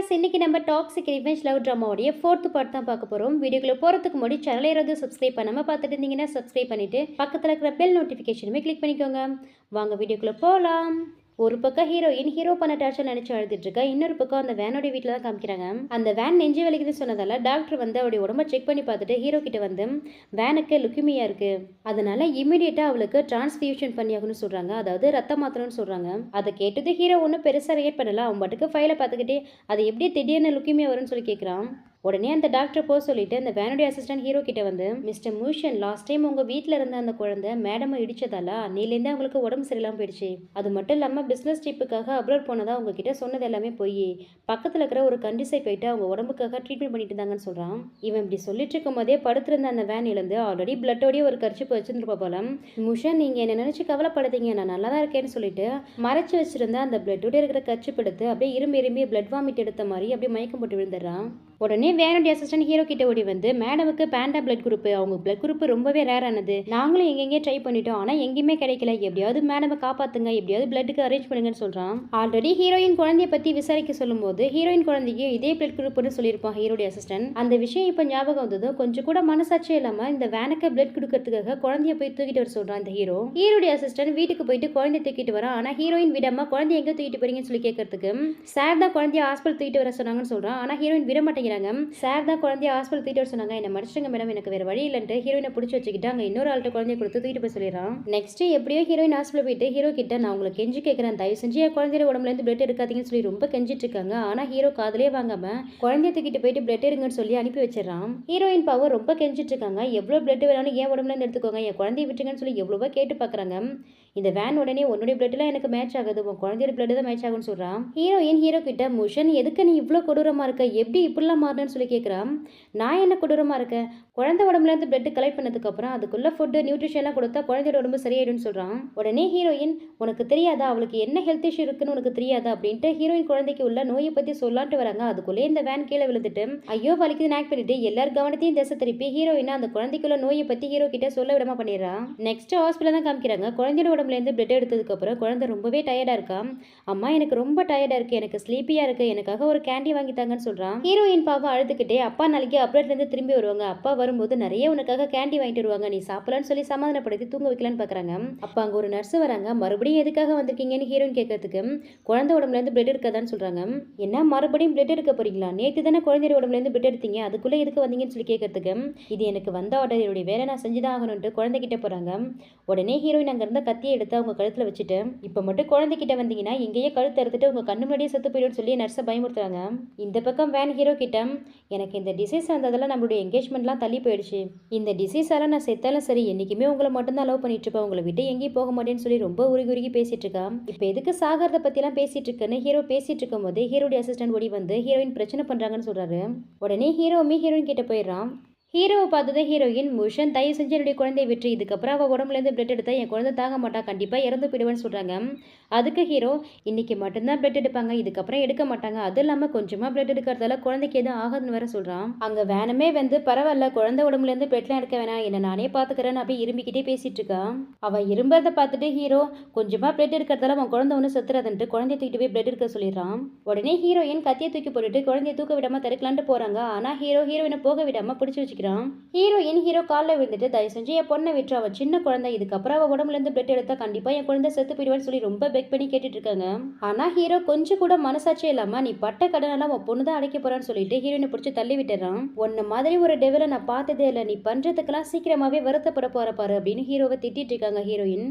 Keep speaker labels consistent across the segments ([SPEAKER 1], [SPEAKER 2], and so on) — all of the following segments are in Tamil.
[SPEAKER 1] गाइस இன்னைக்கு நம்ம டாக்ஸிக் ரிவெஞ்ச் லவ் ட்ராமாவோட 4th பார்ட் தான் பார்க்க போறோம். வீடியோக்குள்ள போறதுக்கு முன்னாடி சேனலை யாராவது சப்ஸ்கிரைப் பண்ணாம பார்த்துட்டு இருந்தீங்கன்னா சப்ஸ்கிரைப் பண்ணிட்டு பக்கத்துல இருக்கிற பெல் நோட்டிஃபிகேஷனுமே கிளிக் பண்ணிக்கோங்க. வாங்க வீடியோக்குள்ள போலாம். ஒரு பக்கம் ஹீரோ பண்ண டார்ச்சர் நினைச்சு அழுதுட்டு இருக்கா. இன்னொரு பக்கம் அந்த வேனோட வீட்டில் தான் காமிக்கிறாங்க. அந்த வேன் நெஞ்சு வலிக்குதுன்னு சொன்னதால டாக்டர் வந்து அவருடைய உடம்ப செக் பண்ணி பார்த்துட்டு ஹீரோ கிட்ட வந்து வேனுக்கு லுக்கிமியா இருக்கு, அதனால இமீடியட்டா அவளுக்கு டிரான்ஸ்ஃபியூஷன் பண்ணியாகணும்னு சொல்றாங்க. அதாவது ரத்தம் மாத்திரம்னு சொல்றாங்க. அதை கேட்டது ஹீரோ ஒன்றும் பெருசா ரியாக்ட் பண்ணல. அவன் பாட்டுக்கு ஃபைலை பார்த்துக்கிட்டே அது எப்படி திடீர்னு லுக்கிமியா வரும்னு சொல்லி கேட்குறான். உடனே அந்த டாக்டர் போக சொல்லிட்டு அந்த வேனுடைய அசிஸ்டன்ட் ஹீரோ கிட்ட வந்து, மிஸ்டர் மூஷன், லாஸ்ட் டைம் உங்க வீட்டில் இருந்த அந்த குழந்தை மேடமை இடிச்சதால அன்னிலேருந்து அவங்களுக்கு உடம்பு சரியில்லாமல் போயிடுச்சு. அது மட்டும் இல்லாமல் பிஸ்னஸ் ட்ரிப்புக்காக அப்ரோட் போனதா உங்ககிட்ட சொன்னது எல்லாமே போய் பக்கத்தில் இருக்கிற ஒரு கண்டிசை போயிட்டு அவங்க உடம்புக்காக ட்ரீட்மெண்ட் பண்ணிட்டு இருந்தாங்கன்னு சொல்றான். இவன் இப்படி சொல்லிட்டு இருக்கும் போதே படுத்திருந்த அந்த வேன் இழந்து ஆல்ரெடி பிளட்டோடய ஒரு கர்ச்சிப்பு வச்சிருந்துருப்பா போல. மூஷன், நீங்க என்ன நினைச்சு கவலைப்படாதீங்க, நான் நல்லா தான் இருக்கேன்னு சொல்லிட்டு மறைச்சு வச்சிருந்த அந்த பிளட்டோட இருக்கிற கர்ச்சிப்பு எடுத்து அப்படியே இரும்பி பிளட் வாமிட் எடுத்த மாதிரி அப்படியே மயக்கம் போட்டு விழுந்துடுறான். உடனே வேனுடைய அசிஸ்டன்ட் ஹீரோ கிட்ட ஓடி வந்து, மேடமுக்கு பேண்டா பிளட் குரூப், அவங்க பிளட் குரூப் ரொம்பவே ரேர் ஆனது, நாங்களும் எங்கெங்கே ட்ரை பண்ணிட்டோம், ஆனால் எங்கேயுமே கிடைக்கல, எப்படியாவது மேடமை காப்பாத்துங்க, எப்படியாவது பிளட்டுக்கு அரேஞ்ச் பண்ணுங்கன்னு சொல்றான். ஆல்ரெடி ஹீரோயின் குழந்தைய பத்தி விசாரிக்க சொல்லும் போது ஹீரோயின் குழந்தைக்கு இதே பிளட் குரூப்னு சொல்லியிருப்பான் ஹீரோடைய அசிஸ்டன்ட். அந்த விஷயம் இப்போ ஞாபகம் வந்தது. கொஞ்சம் கூட மனசாட்சியே இல்லாம இந்த வேனுக்கு பிளட் கொடுக்கறதுக்காக குழந்தைய போய் தூக்கிட்டு வர சொல்றான் இந்த ஹீரோடைய அசிஸ்டன்ட் வீட்டுக்கு போயிட்டு குழந்தைய தூக்கிட்டு வரான். ஆனா ஹீரோயின் விடாம குழந்தைய எங்க தூக்கிட்டு போறீங்கன்னு சொல்லி கேட்கறதுக்கு சார் தான் குழந்தைய ஹாஸ்பிட்டல் தூக்கிட்டு வர சொன்னாங்கன்னு சொல்றான். ஆனா ஹீரோயின் விட மாட்டேங்கிறாங்க. சார் தான் குழந்தைய ஹாஸ்பிட்டல் தூக்கிட்டு வர சொன்னாங்க, என்ன மடிச்சிடுங்க மேடம், எனக்கு வேற வழி இல்லைன்ட்டு ஹீரோயினை பிடிச்சி வச்சுக்கிட்டு அங்கே இன்னொரு ஆள்கிட்ட குழந்தைய கொடுத்து தூக்கிட்டு போய் சொல்லிடுறான். நெக்ஸ்ட் எப்படியோ ஹீரோயின் ஹாஸ்பிட்டல் போயிட்டு ஹீரோ கிட்ட, நான் உங்களுக்கு கெஞ்சி கேட்கறேன், தயவு செஞ்சு என் குழந்தைய உடம்புல இருந்து பிளட் எடுக்காதீங்கன்னு சொல்லி ரொம்ப கெஞ்சிட்டு இருக்காங்க. ஆனா ஹீரோ காதலே வாங்காம குழந்தைய தூக்கிட்டு போயிட்டு பிளட் எடுங்கன்னு சொல்லி அனுப்பி வச்சிடறான். ஹீரோயின் பாவம் ரொம்ப கெஞ்சிட்டு இருக்காங்க, எவ்வளவு பிளட் வேணாலும் என் உடம்புல இருந்து எடுத்துக்கோங்க, என் குழந்தைய விட்டுருங்கன்னு சொல்லி எவ்வளவோ கேட்டு பாக்குறாங்க. இந்த வேன் உடனே உன்னுடைய பிளட்லாம் எனக்கு மேட்ச் ஆகுது, உன் குழந்தையோட பிளட் தான் மேட்ச் ஆகும்னு சொல்றான். ஹீரோ கிட்ட, மூஷன் எதுக்கு நீ இவ்வளோ கொடூரமா இருக்க, எப்படி இப்படிலாம் மாறினு சொல்லி கேட்குறான். நான் என்ன கொடூரமா இருக்கேன், குழந்தை உடம்புல இருந்து பிளட் கலெக்ட் பண்ணதுக்கு அப்புறம் அதுக்குள்ள ஃபுட்டு நியூட்ரிஷன்லாம் கொடுத்தா குழந்தையோட உடம்பு சரியாயிடும்னு சொல்றான். உடனே ஹீரோயின், உனக்கு தெரியாதா அவளுக்கு என்ன ஹெல்த் இஷ்யூ இருக்குன்னு உனக்கு தெரியாதா அப்படின்ட்டு ஹீரோயின் குழந்தைக்கு உள்ள நோயை பத்தி சொல்லான்ட்டு வராங்க. அதுக்குள்ளே இந்த வேன் கீழே விழுந்துட்டு ஐயோ வலிக்குதுன்னு ஆக்ட் பண்ணிட்டு எல்லார் கவனத்தையும் திசை திருப்பி ஹீரோயினா அந்த குழந்தைக்குள்ள நோயை பத்தி ஹீரோ கிட்ட சொல்ல விடாம பண்ணிடுறான். நெக்ஸ்ட் ஹாஸ்பிட்டல் தான் காமிக்கிறாங்க. குழந்தையோட உடம்புல இருந்து பிளட் எடுத்ததுக்கு அப்புறம் குழந்தை ரொம்பவே டயர்டா இருக்கா. அம்மா எனக்கு ரொம்ப டயர்டா இருக்கு, எனக்கு ஸ்லீப்பியா இருக்கு, எனக்காக ஒரு கேண்டி வாங்கி தாங்கன்னு சொல்றான். ஹீரோயின் பாவம் அழுதுகிட்டே, அப்பா நாளைக்கு அப்ரோட்ல இருந்து திரும்பி வருவாங்க, அப்பா வரும்போது நிறைய உனக்காக கேண்டி வாங்கிட்டு வருவாங்க, நீ சாப்பிடலான்னு சொல்லி சமாதானப்படுத்தி தூங்க வைக்கலான்னு பாக்குறாங்க. அப்ப அங்க ஒரு நர்ஸ் வராங்க. மறுபடியும் எதுக்காக வந்திருக்கீங்கன்னு ஹீரோயின் கேட்கறதுக்கு குழந்தை உடம்புல இருந்து பிளட் எடுக்காதான்னு சொல்றாங்க. என்ன மறுபடியும் பிளட் எடுக்க போறீங்களா, நேற்று தானே குழந்தையோட உடம்புல இருந்து பிளட் எடுத்தீங்க, அதுக்குள்ள எதுக்கு வந்தீங்கன்னு சொல்லி கேட்கறதுக்கு, இது எனக்கு வந்த ஆர்டர், என்னுடைய வேலை நான் செஞ்சுதான் ஆகணும்ட்டு குழந்தைகிட்ட போறாங்க. உடனே ஹீரோயின் அங்க இருந்த கத்தியை எடுத்து அவங்க கழுத்துல வச்சுட்டு, இப்ப மட்டும் குழந்தைகிட்ட வந்தீங்கன்னா எங்கேயே கழுத்து எடுத்துட்டு உங்க கண்ணு முன்னாடியே செத்து போயிடும் சொல்லி நர்ஸை பயமுறுத்துறாங்க. இந்த பக்கம் வேன் ஹீரோ கிட்ட, எனக்கு இந்த டிசீஸ் வந்ததால நம்மளுடைய என்கேஜ்மெண்ட்லாம் தள்ளி போயிடுச்சு, இந்த டிசீஸால நான் செத்தாலும் சரி என்னைக்குமே உங்களை மட்டும்தான் லவ் பண்ணிட்டு இருப்பேன், உங்களை விட்டு எங்கேயும் போக மாட்டேன்னு சொல்லி ரொம்ப உருகி பேசிட்டு இருக்கா. இப்ப எதுக்கு சாகரத்தை பத்திலாம் பேசிட்டு இருக்குன்னு ஹீரோ பேசிட்டு இருக்கும் போது ஹீரோடைய அசிஸ்டன்ட் ஓடி வந்து ஹீரோயின் பிரச்சனை பண்றாங்கன்னு சொல்றாரு. உடனே ஹீரோயின் கிட்ட போயிடுறான். ஹீரோவை பார்த்தது ஹீரோயின், மூஷன் தயவு செஞ்சு என்னுடைய குழந்தைய விட்டு, இதுக்கப்புறம் அவள் உடம்புலேருந்து பிளட் எடுத்தா என் குழந்தை தாங்க மாட்டா, கண்டிப்பாக இறந்து போயிடுவேன்னு சொல்கிறாங்க. அதுக்கு ஹீரோ, இன்னைக்கு மட்டும்தான் பிளட் எடுப்பாங்க, இதுக்கப்புறம் எடுக்க மாட்டாங்க, அது இல்லாமல் கொஞ்சமாக பிளட் எடுக்கிறதால குழந்தைக்கு எதுவும் ஆகுதுன்னு வேற சொல்கிறான். அங்கே வேணுமே வந்து, பரவாயில்ல குழந்தை உடம்புலேருந்து பிளட்லாம் எடுக்க வேணாம், என்னை நானே பார்த்துக்கிறேன்னு அப்படியே இரும்பிக்கிட்டே பேசிட்டு இருக்கான். அவள் இரும்பதை பார்த்துட்டு ஹீரோ, கொஞ்சமாக பிளட் எடுக்கிறதால அவன் குழந்தை ஒன்று செத்துறதுன்ட்டு குழந்தைய தூக்கிட்டு போய் பிளட் எடுக்க சொல்லிடுறான். உடனே ஹீரோயின் கத்தியை தூக்கி போட்டுட்டு குழந்தைய தூக்க விடாமல் தடுக்கலான்ட்டு போகிறாங்க. ஆனால் ஹீரோயினை போக விடாமல் பிடிச்சி வச்சுக்கிறான். ஹீரோ காலில் விழுந்துட்டு, தயவு செஞ்சு என் பொண்ணை விட்டு, அவள் சின்ன குழந்தை, இதுக்கப்புறம் அவள் உடம்புல இருந்து பிளட் எடுத்தா கண்டிப்பா என் குழந்தை செத்து போயிடுவான்னு சொல்லி ரொம்ப பெக் பண்ணி கேட்டுட்டு இருக்காங்க. ஆனா ஹீரோ கொஞ்சம் கூட மனசாட்சியே இல்லாம, நீ பட்ட கடனால உன் பொண்ணு தான் அடைக்க போறான்னு சொல்லிட்டு ஹீரோயினை பிடிச்சி தள்ளி விட்டுறான். உன்ன மாதிரி ஒரு டெவலை நான் பார்த்ததே இல்லை, நீ பண்றதுக்கெல்லாம் சீக்கிரமாவே வருத்தப்பட போற பாரு அப்படின்னு ஹீரோவை திட்டிட்டு இருக்காங்க ஹீரோயின்.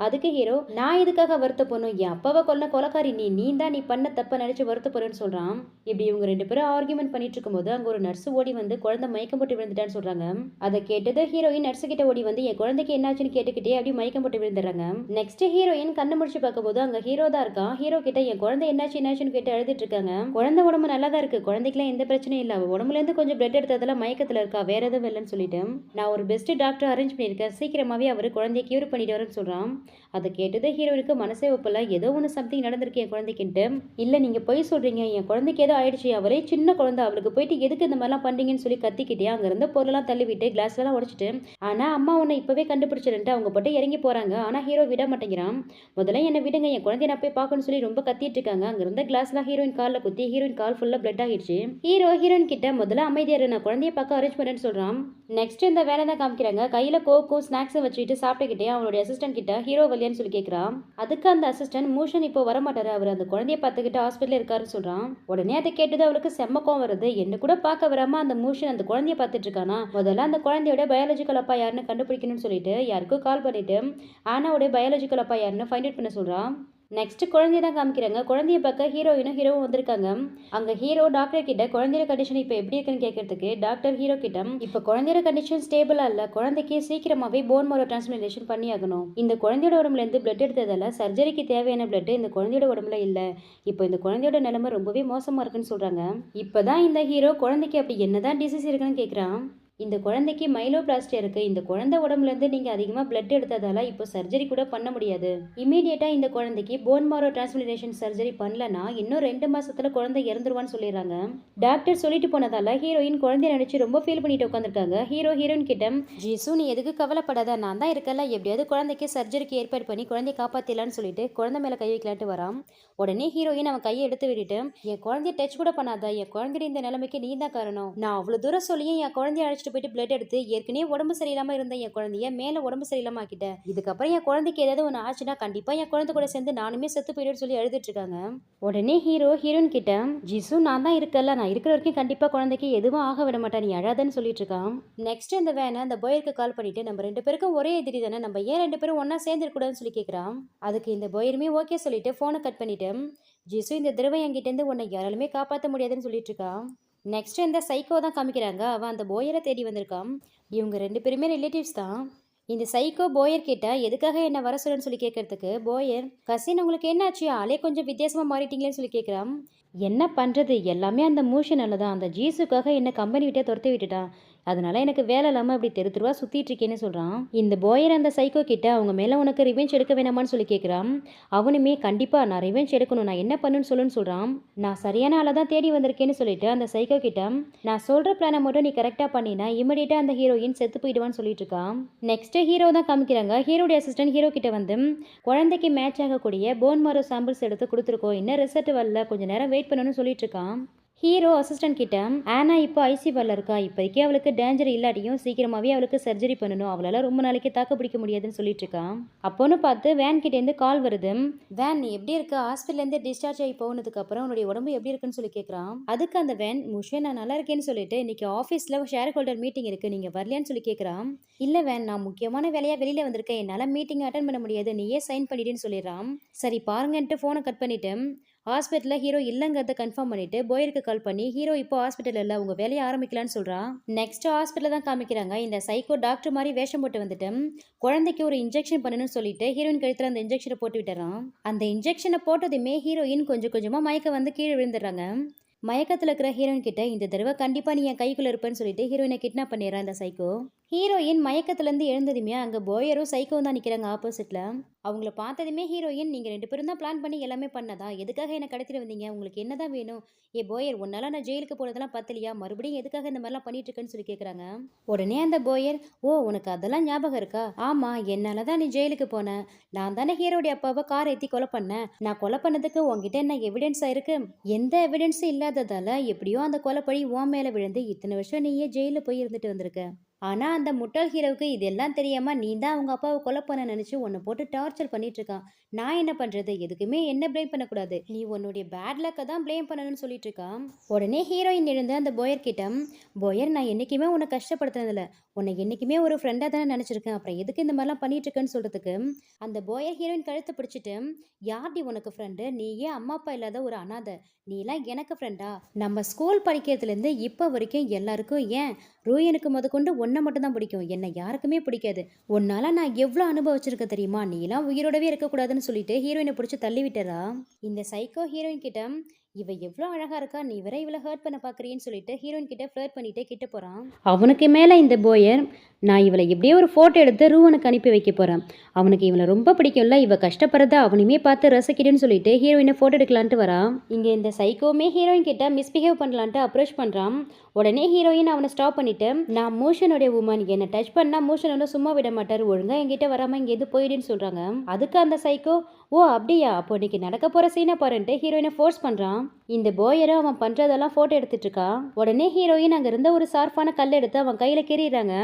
[SPEAKER 1] அதுக்கு ஹீரோ, நான் இதுக்காக வருத்தப்படணும், என் அப்பாவை கொலக்காரி நீ தான் நீ பண்ண தப்ப நினைச்சு வருத்தப்படுறேன்னு சொல்றான். இப்படி இவங்க ரெண்டு பேரும் ஆர்கியூமெண்ட் பண்ணிட்டு இருக்கும்போது அங்க ஒரு நர்ஸ் ஓடி வந்து குழந்தை மயக்கம் போட்டு விழுந்துட்டான்னு சொல்றாங்க. அதை கேட்டது ஹீரோயின் நர்ஸ் கிட்ட ஓடி வந்து என் குழந்தைக்கு என்னாச்சுன்னு கேட்டுக்கிட்டே அப்படி மயக்கம் போட்டு விழுந்துறாங்க. நெக்ஸ்ட் ஹீரோயின் கண்ணு முடிச்சு பார்க்கும்போது அங்க ஹீரோ தான் இருக்கான். ஹீரோ கிட்ட என் குழந்தை என்னாச்சுன்னு கேட்டு அழுதுட்டு இருக்காங்க. குழந்தை உடம்பு நல்லா தான் இருக்கு, குழந்தைக்குலாம் எந்த பிரச்சனையும் இல்லை, உடம்புல இருந்து கொஞ்சம் பிளட் எடுத்ததுல மயக்கத்துல இருக்கா, வேற எதுவும் இல்லைன்னு சொல்லிட்டு நான் ஒரு பெஸ்ட் டாக்டர் அரேஞ்ச் பண்ணியிருக்கேன், சீக்கிரமாவே அவரு குழந்தைய கியூர் பண்ணிட்டு வரேன்னு சொல்றான். அதை கேட்டது ஹீரோயினுக்கு மனசே ஒப்பல. ஏதோ ஒன்று சம்திங் நடந்திருக்கு என் குழந்தைக்குன்ட்டு. இல்லை நீங்கள் பொய் சொல்கிறீங்க, என் குழந்தைக்கு ஏதோ ஆயிடுச்சு, அவரே சின்ன குழந்தை, அவளுக்கு போயிட்டு எதுக்கு இந்த மாதிரிலாம் பண்ணுறீங்கன்னு சொல்லி கத்திக்கிட்டே அங்கேருந்து பொருளெல்லாம் தள்ளிவிட்டு கிளாஸ்லாம் உடச்சிட்டு, ஆனால் அம்மா உன்னை இப்போவே கண்டுபிடிச்சிருன்ட்டு அவங்க போட்டு இறங்கி போகிறாங்க. ஆனால் ஹீரோ விட மாட்டேங்கிறான். முதல்ல என்னை விடுங்க, என் குழந்தைய நான் போய் பார்க்கணும்னு சொல்லி ரொம்ப கத்திட்டு இருக்காங்க. அங்கிருந்த கிளாஸ்லாம் ஹீரோயின் காலில் குத்தி ஹீரோயின் கால் ஃபுல்லாக பிளட் ஆகிடுச்சு. ஹீரோயின் கிட்ட முதல்ல அமைதியாரு, நான் குழந்தைய பார்க்க அரேஞ்ச் பண்ணேன்னு சொல்கிறான். நெக்ஸ்ட் இந்த வேலை தான் காமிக்கிறாங்க. கையில் கோக்கும் ஸ்நாக்ஸும் வச்சுட்டு சாப்பிட்டுக்கிட்டே அவனுடைய அசிஸ்டன்ட் கிட்ட ஹீரோ வலியான்னு சொல்லி கேட்குறான். அதுக்கு அந்த அசிஸ்டன்ட் மூஷன் இப்போ வரமாட்டாரு, அவர் அந்த குழந்தைய பார்த்துக்கிட்டு ஹாஸ்பிட்டல் இருக்காருன்னு சொல்கிறான். உடனே அதை கேட்டது அவளுக்கு செம்மக்கம் வருது. என்ன கூட பார்க்க வராம அந்த மூஷன் அந்த குழந்தைய பார்த்துட்டு இருக்கானா. முதல்ல அந்த குழந்தையோட பயாலஜிக்கல் அப்பா யாருன்னு கண்டுபிடிக்கணும்னு சொல்லிட்டு யாருக்கும் கால் பண்ணிட்டு ஆனாவுடைய பயாலஜிக்கல் அப்பா யாருன்னு ஃபைண்ட் அவுட் பண்ண சொல்கிறான். நெக்ஸ்ட் குழந்தைய தான் காமிக்கிறாங்க. குழந்தைய பார்க்க ஹீரோவும் வந்திருக்காங்க. அங்க ஹீரோ டாக்டர் கிட்ட குழந்தையோட கண்டிஷன் இப்போ எப்படி இருக்குன்னு கேட்கறதுக்கு டாக்டர் ஹீரோ கிட்ட இப்போ குழந்தையோட கண்டிஷன் ஸ்டேபிளா இல்ல, குழந்தைக்கு சீக்கிரமாவே போன் மாரோ டிரான்ஸ்பிளான்டேஷன் பண்ணி ஆகணும். இந்த குழந்தையோட உடம்புல இருந்து பிளட் எடுத்ததால சர்ஜரிக்கு தேவையான பிளட் இந்த குழந்தையோட உடம்புல இல்ல. இப்போ இந்த குழந்தையோட நிலைமை ரொம்பவே மோசமா இருக்குன்னு சொல்றாங்க. இப்பதான் இந்த ஹீரோ குழந்தைக்கு அப்படி என்னதான் டிசீஸ் இருக்குன்னு கேட்கிறான். இந்த குழந்தைக்கு மைலோபிளாஸ்டியா இருக்கு. இந்த குழந்தை உடம்புல இருந்து நீங்க அதிகமா பிளட் எடுத்ததால இப்போ சர்ஜரி கூட பண்ண முடியாது. இமீடியட்டா இந்த குழந்தைக்கு போன் மாரோ டிரான்ஸ்பிளான்டேஷன் சர்ஜரி பண்ணலனா இன்னும் 2 மாசத்துல குழந்தை இறந்துருவான்னு சொல்லிடுறாங்க. டாக்டர் சொல்லிட்டு போனதால ஹீரோயின் குழந்தைய நினைச்சு ரொம்ப ஃபீல் பண்ணிட்டு உட்காந்துருக்காங்க. ஹீரோயின் கிட்ட ஜீசு நீ எதுக்கு கவலைப்படாத, நான் தான் இருக்கல, எப்படியாவது குழந்தைக்கு சர்ஜரிக்கு ஏற்பாடு பண்ணி குழந்தைய காப்பாத்திடலான்னு சொல்லிட்டு குழந்தை மேல கை வைக்கலான்ட்டு வரான். உடனே ஹீரோயின் அவன் கையை எடுத்து விட்டுட்டு என் குழந்தைய டச் கூட பண்ணாத, என் குழந்தைய இந்த நிலைமைக்கு நீ தான் காரணம், நான் அவ்வளவு தூரம் சொல்லியும் என் குழந்தைய அழைச்சிட்டு போயிட்டு பிளட் எடுத்து ஏற்கனவே உடம்பு சரியில்லாம இருந்த என் குழந்தைய மேல உடம்பு சரியில்லாம ஆக்கிட்டேன். இதுக்கப்புறம் என் குழந்தைக்கு ஏதாவது ஒன்று ஆச்சுன்னா கண்டிப்பா என் குழந்தை கூட சேர்ந்து நானுமே செத்து போயிடுன்னு சொல்லி எழுதிட்டு இருக்காங்க. உடனே ஹீரோயின் கிட்ட ஜிசு நான் தான் இருக்கல, நான் இருக்கிற வரைக்கும் கண்டிப்பா குழந்தைக்கு எதுவும் ஆக விட மாட்டேன், நீ அழாதன்னு சொல்லிட்டு இருக்கான். நெக்ஸ்ட் இந்த வேனை அந்த பாயருக்கு கால் பண்ணிட்டு நம்ம 2 பேருக்கும் ஒரே எதிரி தானே, நம்ம ஏன் 2 பேரும் ஒன்னா சேர்ந்துருக்கூடாதுன்னு சொல்லி கேட்குறான். அதுக்கு இந்த பாயருமே ஓகே சொல்லிட்டு போனை கட் பண்ணிட்டு ஜிசு இந்த தடவை என்கிட்ட இருந்து உன்னை யாராலுமே காப்பாற்ற முடியாதுன்னு சொல்லிட்டு இருக்கான். நெக்ஸ்ட் இந்த சைக்கோ தான் காமிக்கிறாங்க. அவன் அந்த போயரை தேடி வந்திருக்கான். இவங்க 2 பேருமே ரிலேட்டிவ்ஸ் தான். இந்த சைக்கோ போயர் கிட்ட எதுக்காக என்ன வர சொல்லுன்னு சொல்லி கேட்கறதுக்கு போயர் கசின் உங்களுக்கு என்னாச்சு, ஆளே கொஞ்சம் வித்தியாசமா மாறிட்டீங்களேன்னு சொல்லி கேட்குறான். என்ன பண்ணுறது, எல்லாமே அந்த மூஷனால தான், அந்த ஜீசுக்காக என்ன கம்பெனி விட்டே துரத்தி விட்டுட்டான், அதனால எனக்கு வேலை இல்லாமல் அப்படி தெருவா சுற்றிட்டு இருக்கேன்னு சொல்கிறான். இந்த போயர் அந்த சைக்கோ கிட்ட அவங்க மேலே உனக்கு ரிவெஞ்ச் எடுக்க வேணாமான்னு சொல்லி கேட்குறான். அவனுமே கண்டிப்பாக நான் ரிவெஞ்ச் எடுக்கணும், நான் என்ன பண்ணுன்னு சொல்லுன்னு சொல்கிறான். நான் சரியான ஆளை தான் தேடி வந்திருக்கேன்னு சொல்லிட்டு அந்த சைக்கோ கிட்ட நான் சொல்கிற பிளானை மட்டும் நீ கரெக்டாக பண்ணினா இமிடியேட்டாக அந்த ஹீரோயின் செத்து போயிடுவான்னு சொல்லிட்டு இருக்கான். நெக்ஸ்ட் ஹீரோ தான் காமிக்கிறாங்க. ஹீரோடைய அசிஸ்டன்ட் ஹீரோ கிட்ட வந்து குழந்தைக்கு மேட்ச் ஆகக்கூடிய போன் மாரோ சாம்பிள்ஸ் எடுத்து கொடுத்துருக்கோம், இன்னும் ரிசல்ட் வரல, கொஞ்சம் நேரம் வெயிட் பண்ணணும்னு சொல்லிட்டு இருக்கான். ஹீரோ அசிஸ்டன்ட் கிட்ட ஆனா இப்போ ஐசியூவில் இருக்கா, இப்போதைக்கு அவளுக்கு டேஞ்சர் இல்லாட்டியும் சீக்கிரமாகவே அவளுக்கு சர்ஜரி பண்ணணும், அவளால் ரொம்ப நாளைக்கு தாக்கு பிடிக்க முடியாதுன்னு சொல்லிட்டு இருக்கான். அப்போன்னு பார்த்து வேன் கிட்டேருந்து கால் வருது. வேன் நீ எப்படி இருக்க, ஹாஸ்பிட்டல்லேருந்து டிஸ்சார்ஜ் ஆகி போனதுக்கு அப்புறம் உன்னுடைய உடம்பு எப்படி இருக்குன்னு சொல்லி கேட்குறான். அதுக்கு அந்த வேன் முஷன் நான் நல்லா இருக்கேன்னு சொல்லிட்டு இன்னைக்கு ஆஃபீஸில் ஷேர் ஹோல்டர் மீட்டிங் இருக்கு, நீங்கள் வரலையான்னு சொல்லி கேட்குறான். இல்லை வேன் நான் முக்கியமான வேலையாக வெளியில் வந்திருக்கேன், என்னால் மீட்டிங் அட்டன் பண்ண முடியாது, நீயே சைன் பண்ணிடுன்னு சொல்லிடுறான். சரி பாருங்கன்ட்டு ஃபோனை கட் பண்ணிட்டு ஹாஸ்பிட்டலில் ஹீரோ இல்லைங்கிறத கன்ஃபார்ம் பண்ணிட்டு போயருக்கு கால் பண்ணி ஹீரோ இப்போ ஹாஸ்பிட்டல் இல்லை, உங்கள் வேலையை ஆரம்பிக்கலான்னு சொல்கிறான். நெக்ஸ்ட் ஹாஸ்பிட்டலில் தான் காமிக்கிறாங்க. இந்த சைக்கோ டாக்டர் மாதிரி வேஷம் போட்டு வந்துட்டு குழந்தைக்கு ஒரு இன்ஜெக்ஷன் பண்ணணும்னு சொல்லிட்டு ஹீரோயின் கழுத்தில் அந்த இன்ஜெக்ஷனை போட்டு விட்டுறான். அந்த இன்ஜெக்ஷனை போட்டதுமே ஹீரோயின் கொஞ்சம் கொஞ்சமாக மயக்க வந்து கீழே விழுந்துடுறாங்க. மயக்கத்தில் இருக்கிற ஹீரோயின் கிட்ட இந்த தடவை கண்டிப்பாக நீ என் கைக்குள்ளே இருப்பேன்னு சொல்லிட்டு ஹீரோயினை கிட்னாப் பண்ணிடுறான் இந்த சைக்கோ. ஹீரோயின் மயக்கத்துலேருந்து எழுந்ததுமே அங்கே போயரும் சைக்கோவும் தான் நிற்கிறாங்க ஆப்போசிட்டில். அவங்கள பார்த்ததுமே ஹீரோயின் நீங்கள் 2 பேரும் தான் பிளான் பண்ணி எல்லாமே பண்ணதா, எதுக்காக என்னை கடத்திட்டு வந்தீங்க, உங்களுக்கு என்ன தான் வேணும், போயர் உன்னால நான் ஜெயிலுக்கு போனதெல்லாம் பத்தலையா, மறுபடியும் எதுக்காக இந்த மாதிரிலாம் பண்ணிட்டு இருக்கேன்னு சொல்லி கேட்குறாங்க. உடனே அந்த போயர் ஓ உனக்கு அதெல்லாம் ஞாபகம் இருக்கா, ஆமாம் என்னால் தான் நீ ஜெயிலுக்கு போன, நான் தானே ஹீரோடைய அப்பாவை கார் ஏற்றி கொலை பண்ணேன், நான் கொலை பண்ணதுக்கு உங்ககிட்ட என்ன எவிடன்ஸாக இருக்கு, எந்த எவிடன்ஸும் இல்லாததால எப்படியோ அந்த கொலைப்பழி உன் மேலே விழுந்து இத்தனை வருஷம் நீயே ஜெயிலில் போய் இருந்துட்டு வந்திருக்க. ஆனால் அந்த முட்டாள் ஹீரோவுக்கு இதெல்லாம் தெரியாமல் நீ தான் அவங்க அப்பாவை கொலை பண்ண நினச்சி உன்னை போட்டு டார்ச்சர் பண்ணிட்டு இருக்கான். நான் என்ன பண்ணுறது, எதுக்குமே என்ன ப்ளேம் பண்ணக்கூடாது, நீ உன்னுடைய பேட் லக்கை தான் ப்ளேம் பண்ணணும்னு சொல்லிட்டு இருக்கான். உடனே ஹீரோயின் எழுந்து அந்த போயர் கிட்ட போயர் நான் என்றைக்குமே உன்னை கஷ்டப்படுத்துனதில்ல, உன்னை என்றைக்குமே ஒரு ஃப்ரெண்டாக தானே நினச்சிருக்கேன், அப்புறம் எதுக்கு இந்த மாதிரிலாம் பண்ணிட்டு இருக்கேன்னு சொல்கிறதுக்கு அந்த போயர் ஹீரோயின் கழுத்தை பிடிச்சிட்டு யார்டி உனக்கு ஃப்ரெண்டு, நீ ஏன் அம்மா அப்பா இல்லாத ஒரு அனாதை, நீலாம் எனக்கு ஃப்ரெண்டா, நம்ம ஸ்கூல் படிக்கிறதுலேருந்து இப்போ வரைக்கும் எல்லாருக்கும் ஏன் ரூயனுக்கு முதற்கொண்டு உன்னை மட்டும் தான் பிடிக்கும், என்னை யாருக்குமே பிடிக்காது, உன்னால நான் எவ்வளோ அனுபவிச்சிருக்க தெரியுமா, நீலாம் உயிரோடவே இருக்கக்கூடாதுன்னு சொல்லிட்டு ஹீரோயினை பிடிச்சி தள்ளி விட்டுறா. இந்த சைக்கோ ஹீரோயின் கிட்ட இவ எவ்வளோ அழகா இருக்கா, நீ வேற இவள ஹர்ட் பண்ண பார்க்குறியேன்னு சொல்லிட்டு ஹீரோயின் கிட்ட ஃப்ளர்ட் பண்ணிட்டே கிட்ட போறான். அவனுக்கு மேல இந்த போயர், நான் இவள எப்படியோ ஒரு ஃபோட்டோ எடுத்து ரூவனுக்கு அனுப்பி வைக்க போறேன். அவனுக்கு இவள ரொம்ப பிடிக்கும்ல, இவ கஷ்டப்படுறத அவனுமே பார்த்து ரசிக்கிறேன்னு சொல்லிட்டு ஹீரோயினை ஃபோட்டோ எடுக்கலான்ட்டு வரான். இங்க இந்த சைக்கோவுமே ஹீரோயின் கிட்ட மிஸ்பிஹேவ் பண்ணலான்ட்டு அப்ரோச் பண்றான். உடனே ஹீரோயின் அவனை ஸ்டாப் பண்ணிட்டு, நான் மோஷனுடைய உமன், என்னை டச் பண்ணா மோஷன் வந்து சும்மா விட மாட்டார், ஒழுங்கா என்கிட்ட வராம இங்கேருந்து போயிடுன்னு சொல்றாங்க. அதுக்கு அந்த சைக்கோ, ஓ அப்படியா, அப்போ இன்னைக்கு நடக்க போற சீனை பாருன்ட்டு ஹீரோயினை ஃபோர்ஸ் பண்றான். இந்த போயரும் அவன் பண்றதெல்லாம் போட்டோ எடுத்துட்டு இருக்கா. உடனே ஹீரோயின் அங்க இருந்த ஒரு ஷார்ப்பான கல் எடுத்து அவன் கையில கெறிறாங்க.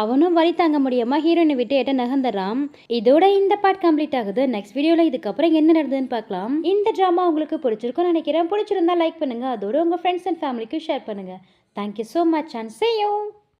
[SPEAKER 1] அவனும் வலி தாங்க முடியாம ஹீரோயினை விட்டு எட்ட நகர்ந்துறான். இதோட இந்த பார்ட் கம்ப்ளீட் ஆகுது. நெக்ஸ்ட் வீடியோல இதுக்கப்புறம் என்ன நடந்ததுன்னு பார்க்கலாம். இந்த ட்ராமா உங்களுக்கு பிடிச்சிருக்கும்னு நினைக்கிறேன். பிடிச்சிருந்தா லைக் பண்ணுங்க, அதோட உங்க ஃப்ரெண்ட்ஸ் அண்ட் ஃபேமிலிக்கு ஷேர் பண்ணுங்க. Thank you so much and see you.